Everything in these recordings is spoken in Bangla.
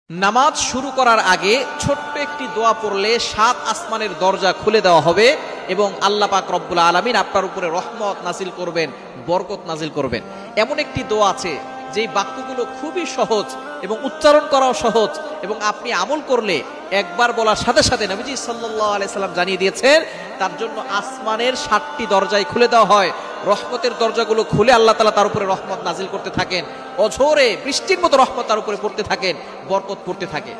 নামাজ শুরু করার আগে ছোট্ট একটি দোয়া পড়লে 7 আসমানের দরজা খুলে দেওয়া হবে এবং আল্লাহ পাক রব্বুল আলামিন আপনার উপরে রহমত নাজিল করবেন, বরকত নাজিল করবেন। এমন একটি দোয়া আছে যেই বাক্যগুলো খুবই সহজ এবং উচ্চারণ করাও সহজ, এবং আপনি আমল করলে একবার বলার সাথে সাথে নবীজি সাল্লাল্লাহু আলাইহি সাল্লাম জানিয়ে দিয়েছেন তার জন্য আসমানের 7টি দরজায় খুলে দেওয়া হয়। রহমতের দরজাগুলো খুলে আল্লাহ তাআলা তার উপরে রহমত নাজিল করতে থাকেন, অঝোরে বৃষ্টির মতো রহমত তার উপরে পড়তে থাকেন, বরকত পড়তে থাকে।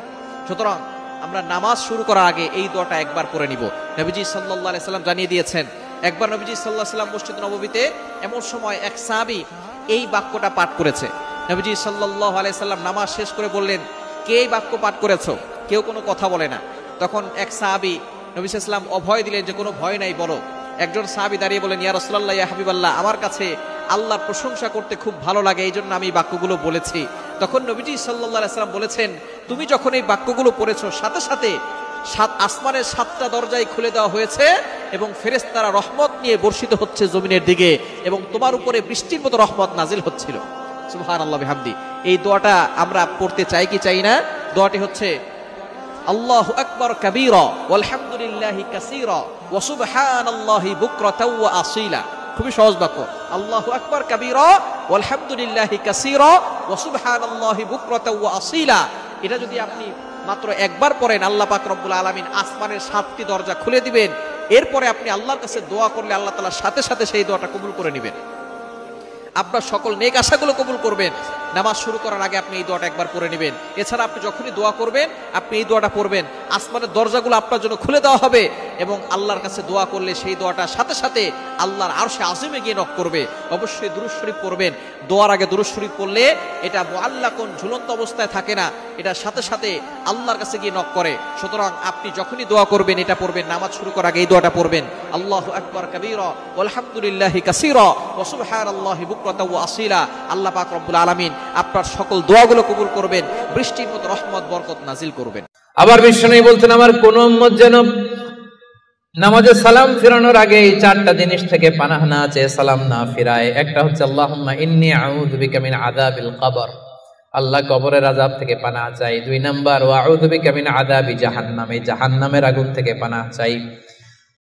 সুতরাং আমরা নামাজ শুরু করার আগে এই দোয়াটা একবার পড়ে নিব। নবীজি সাল্লাল্লাহু আলাইহি সাল্লাম জানিয়ে দিয়েছেন, একবার নবীজি সাল্লাল্লাহু আলাইহি সাল্লাম মসজিদ নববীতে এমন সময় এক সাহাবী এই বাক্যটা পাঠ করেছে। নবীজি সাল্লাল্লাহু আলাইহি সাল্লাম নামাজ শেষ করে বললেন, কে এই বাক্য পাঠ করেছো? কেউ কোনো কথা বলে না। তখন এক সাহাবী নবী সাল্লাল্লাহু আলাইহি সাল্লাম অভয় দিলেন যে কোনো ভয় নাই, বলো। একজন সাহাবী দাঁড়িয়ে বলেন, ইয়া রাসূলুল্লাহ, ইয়া হাবিবাল্লাহ, আমার কাছে আল্লাহর প্রশংসা করতে খুব ভালো লাগে, এই জন্য আমি এই বাক্যগুলো বলেছি। তখন নবীজি সাল্লাল্লাহু আলাইহি সাল্লাম বলেছেন, তুমি যখন এই বাক্যগুলো পড়েছো সাথে সাথে 7 আসমানের 7টা দরজাই খুলে দেওয়া হয়েছে এবং ফেরেশতারা রহমত নিয়ে বর্ষিত হচ্ছে জমিনের দিকে এবং তোমার উপরে বৃষ্টির মতো রহমত নাজিল হচ্ছিল। সুবহানাল্লাহ বিহামদি। এই দোয়াটা আমরা পড়তে চাই কি চাই না? দোয়াটি হচ্ছে আল্লাহু আকবার কাবীরা ওয়ালহামদুলিল্লাহি কাসীরা ওয়া সুবহানাল্লাহি বুকরাতাও ওয়া আসীলা। খুবই সহজ বাক্য, আল্লাহু আকবার কাবীরা ওয়ালহামদুলিল্লাহি কাসীরা ওয়া সুবহানাল্লাহি বুকরাতাও ওয়া আসীলা। এটা যদি আপনি মাত্র একবার পড়েন, আল্লাহ পাক রব্বুল আলামিন আসমানের 7টি দরজা খুলে দিবেন। এরপরে আপনি আল্লাহর কাছে দোয়া করলে আল্লাহ তাআলা সাথে সাথে সেই দোয়াটা কবুল করে নেবেন, আপনার সকল নেক আশাগুলো কবুল করবেন। নামাজ শুরু করার আগে আপনি এই দোয়াটা একবার পড়ে নেবেন। এছাড়া আপনি যখনই দোয়া করবেন আপনি এই দোয়াটা পড়বেন, আসমানের দরজাগুলো আপনার জন্য খুলে দেওয়া হবে এবং আল্লাহর কাছে দোয়া করলে সেই দোয়াটা সাথে সাথে আল্লাহর আরশে আজিমে গিয়ে নক করবে। অবশ্যই দুরূদ শরীফ পড়বেন। দোয়ার আগে দুরূদ শরীফ পড়লে এটা মুআল্লাকুন, ঝুলন্ত অবস্থায় থাকে না, এটা সাথে সাথে আল্লাহর কাছে গিয়ে নক করে। সুতরাং আপনি যখনই দোয়া করবেন এটা পড়বেন, নামাজ শুরু করার আগে এই দোয়াটা পড়বেন, আল্লাহু আকবার কাবীরা ওয়ালহামদুলিল্লাহি কাসীরা ওয়া সুবহানাল্লাহি বুকরাতাও ওয়া আসীলা। আল্লাহ পাক রব্বুল আলামিন আপনার সকল দোয়াগুলো কবুল করবেন, বৃষ্টির মতো রহমত বরকত নাজিল করবেন। আবার বিশ্বনবী বলতেন, আমার কোন উম্মত যেন নামাজে সালাম ফিরানোর আগে এই 4টা জিনিস থেকে পানাহ না চেয়ে সালাম না ফিরায়। একটা হচ্ছে আল্লাহুম্মা ইন্নী আউযু বিকা মিন আযাবিল কবর, আল্লাহ কবরের আযাব থেকে পানাহ চাই। 2 নাম্বার ওয়া আউযু বিকা মিন আযাবি জাহান্নাম, এই জাহান্নামের আগুন থেকে পানাহ চাই।